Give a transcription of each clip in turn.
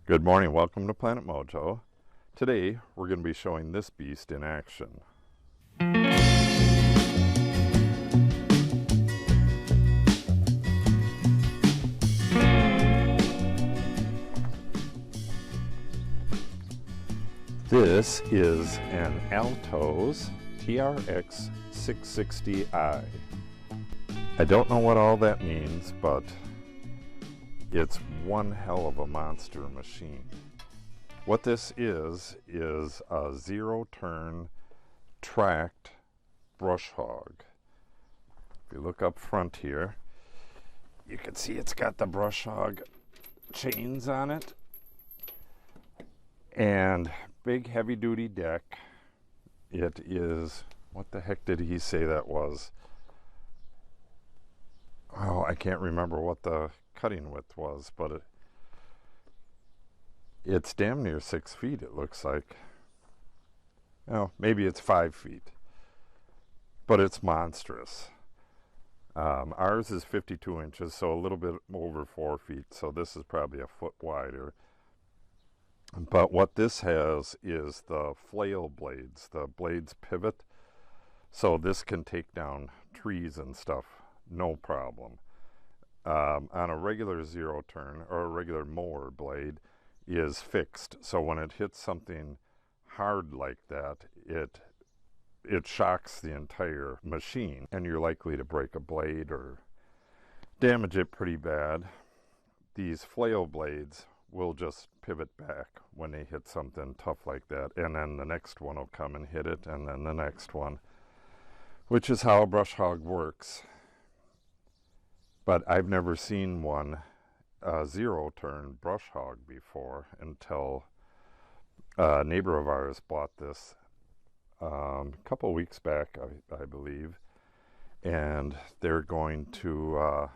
Good morning, welcome to Planet Mojo. Today we're going to be showing this beast in action. This is an Altoz TRX 660i. I don't know what all that means, but it's one hell of a monster machine. What this is a zero-turn tracked brush hog. If you look up front here, you can see it's got the brush hog chains on it and big heavy-duty deck. It is, what the heck did he say that was? Oh, I can't remember what the cutting width was, but it's damn near 6 feet, it looks like. Oh, maybe it's 5 feet, but it's monstrous. Ours is 52 inches, so a little bit over 4 feet, so this is probably a foot wider. But what this has is the flail blades. The blades pivot, so this can take down trees and stuff, no problem. On a regular zero turn or a regular mower blade is fixed, so when it hits something hard like that, it shocks the entire machine and you're likely to break a blade or damage it pretty bad. These flail blades will just pivot back when they hit something tough like that, and then the next one will come and hit it, and then the next one, which is how a brush hog works. But I've never seen one zero-turn brush hog before until a neighbor of ours bought this a couple of weeks back, I believe, and they're going to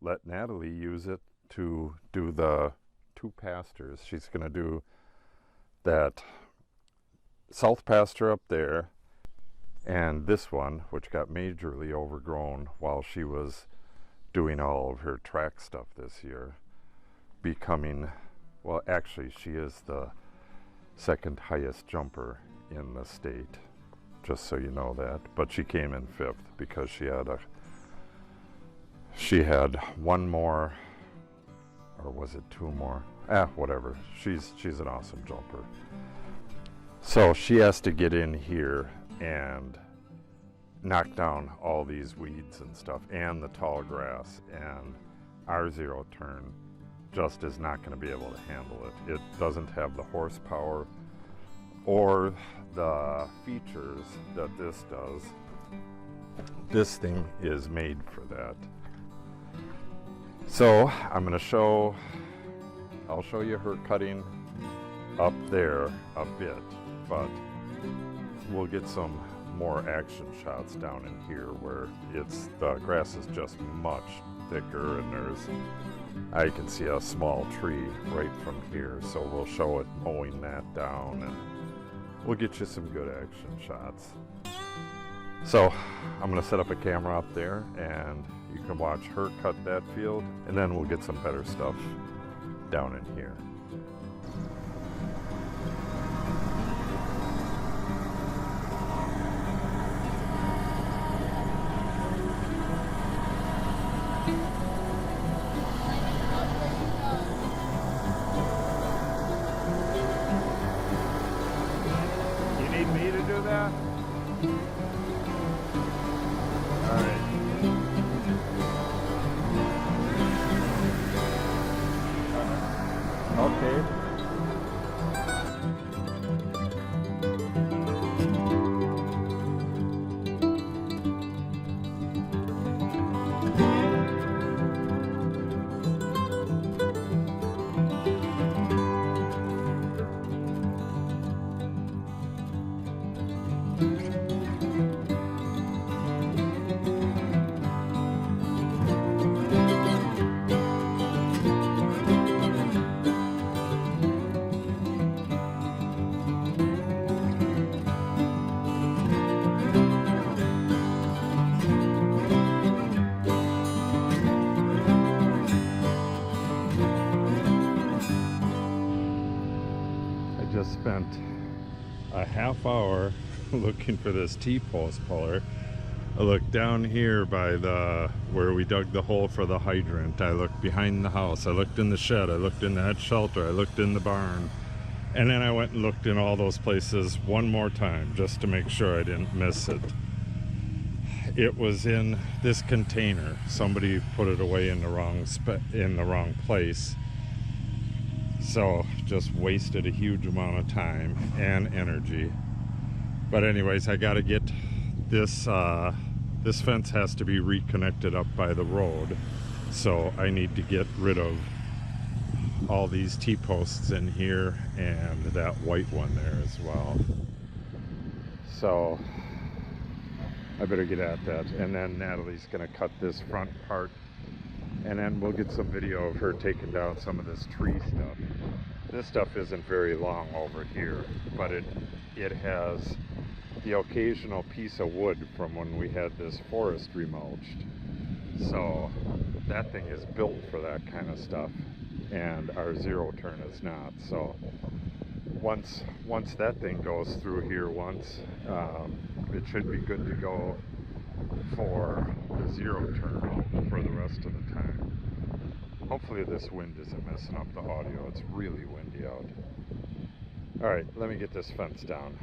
let Natalie use it to do the 2 pastures. She's going to do that south pasture up there and this one, which got majorly overgrown while she was doing all of her track stuff this year, becoming, well, actually she is the second highest jumper in the state, just so you know that. But she came in 5th because she had one more, or was it 2 more? Whatever. She's an awesome jumper. So she has to get in here and knock down all these weeds and stuff and the tall grass, and our zero turn just is not going to be able to handle it. It doesn't have the horsepower or the features that this does. This thing is made for that. So I'm going to I'll show you her cutting up there a bit, but we'll get some more action shots down in here where the grass is just much thicker, and I can see a small tree right from here, so we'll show it mowing that down and we'll get you some good action shots. So I'm going to set up a camera up there and you can watch her cut that field, and then we'll get some better stuff down in here. You need me to do that? All right. Okay. just spent a half hour looking for this T-post puller. I looked down here by where we dug the hole for the hydrant. I looked behind the house. I looked in the shed. I looked in that shelter. I looked in the barn. And then I went and looked in all those places one more time just to make sure I didn't miss it. It was in this container. Somebody put it away in the wrong place. So just wasted a huge amount of time and energy. But anyways, I got to get this this fence has to be reconnected up by the road, so I need to get rid of all these T-posts in here and that white one there as well. So I better get at that, and then Natalie's gonna cut this front part, and then we'll get some video of her taking down some of this tree stuff. This stuff isn't very long over here, but it has the occasional piece of wood from when we had this forest remulched. So that thing is built for that kind of stuff, and our zero turn is not. So once that thing goes through here once, it should be good to go for the zero turn for the rest of the time. Hopefully this wind isn't messing up the audio. It's really windy out. All right, let me get this fence down.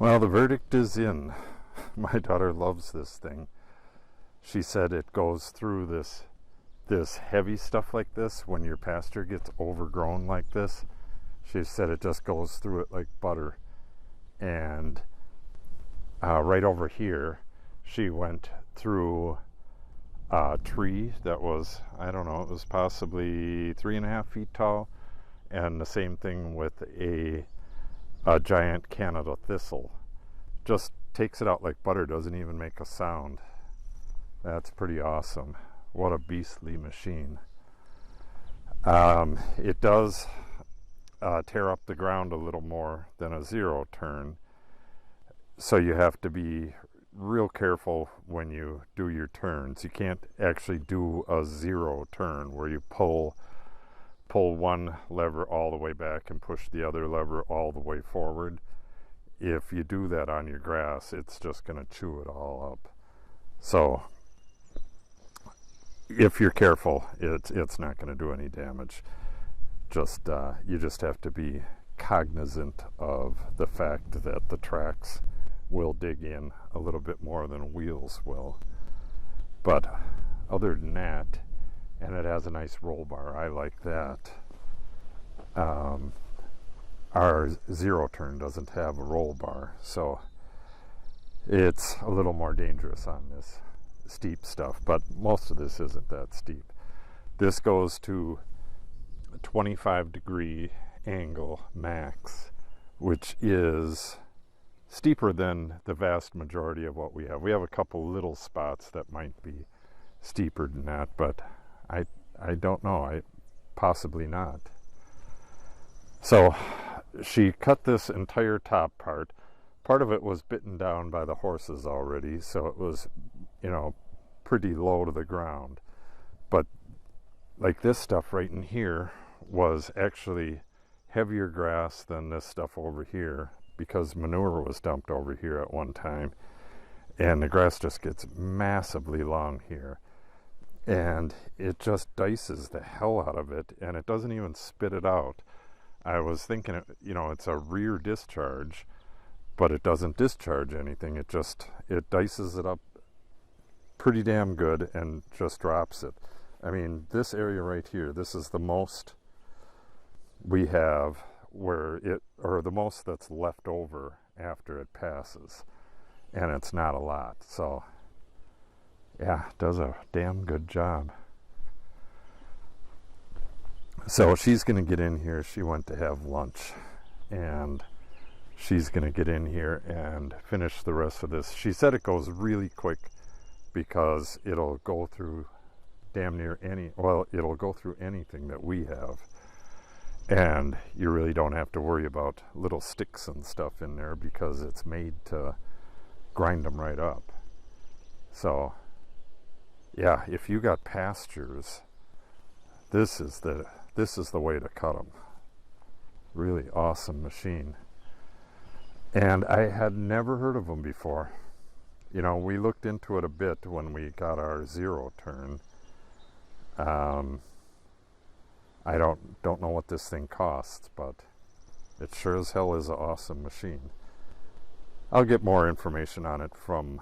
Well, the verdict is in. My daughter loves this thing. She said it goes through this heavy stuff like this when your pasture gets overgrown like this. She said it just goes through it like butter. And right over here, she went through a tree that was, I don't know, it was possibly 3.5 feet tall. And the same thing with a giant Canada thistle. Just takes it out like butter, doesn't even make a sound. That's pretty awesome. What a beastly machine. It does tear up the ground a little more than a zero turn, so you have to be real careful when you do your turns. You can't actually do a zero turn where you pull one lever all the way back and push the other lever all the way forward. If you do that on your grass, it's just going to chew it all up. So if you're careful, it's not going to do any damage. Just you just have to be cognizant of the fact that the tracks will dig in a little bit more than wheels will. But other than that, and it has a nice roll bar, I like that. Our zero turn doesn't have a roll bar, so it's a little more dangerous on this steep stuff, but most of this isn't that steep. This goes to a 25-degree angle max, which is steeper than the vast majority of what we have. We have a couple little spots that might be steeper than that, but I don't know. Possibly not. So she cut this entire top part. Part of it was bitten down by the horses already, so it was, pretty low to the ground. But like this stuff right in here was actually heavier grass than this stuff over here, because manure was dumped over here at one time, and the grass just gets massively long here, and it just dices the hell out of it, and it doesn't even spit it out. I was thinking, it's a rear discharge, but it doesn't discharge anything. It dices it up pretty damn good and just drops it. I mean, this area right here, this is the most we have the most that's left over after it passes, and it's not a lot. So yeah, it does a damn good job. So she's going to get in here. She went to have lunch, and she's going to get in here and finish the rest of this. She said it goes really quick because it'll go through damn near it'll go through anything that we have. And you really don't have to worry about little sticks and stuff in there because it's made to grind them right up. So yeah, if you got pastures, this is the way to cut them. Really awesome machine. And I had never heard of them before. We looked into it a bit when we got our zero turn. I don't know what this thing costs, but it sure as hell is an awesome machine. I'll get more information on it from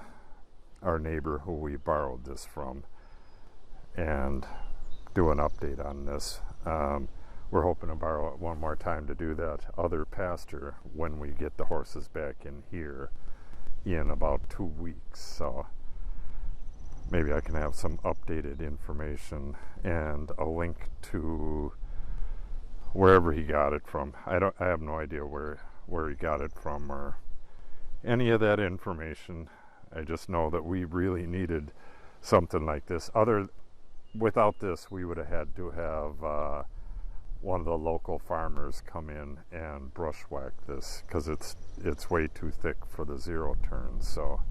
our neighbor who we borrowed this from and do an update on this. We're hoping to borrow it one more time to do that other pasture when we get the horses back in here in about 2 weeks. So maybe I can have some updated information and a link to wherever he got it from. I have no idea where he got it from or any of that information. I just know that we really needed something like this. Without this, we would have had to have one of the local farmers come in and brush whack this because it's way too thick for the zero turns. So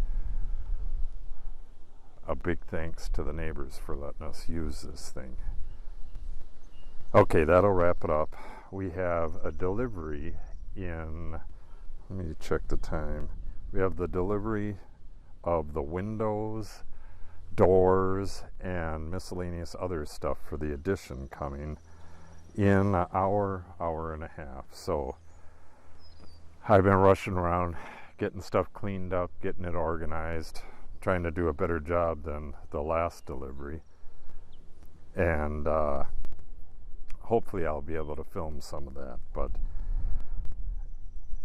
a big thanks to the neighbors for letting us use this thing. Okay, that'll wrap it up. We have a delivery let me check the time. We have the delivery of the windows, doors, and miscellaneous other stuff for the addition coming in an hour and a half. So I've been rushing around getting stuff cleaned up, getting it organized, trying to do a better job than the last delivery. And hopefully I'll be able to film some of that, but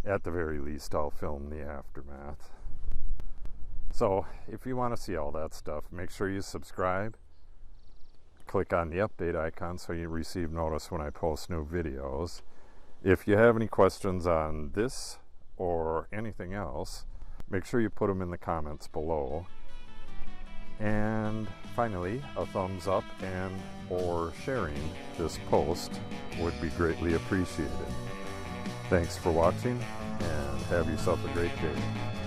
at the very least I'll film the aftermath. So if you want to see all that stuff, make sure you subscribe. Click on the update icon so you receive notice when I post new videos. If you have any questions on this or anything else, make sure you put them in the comments below. And finally, a thumbs up and or sharing this post would be greatly appreciated. Thanks for watching and have yourself a great day.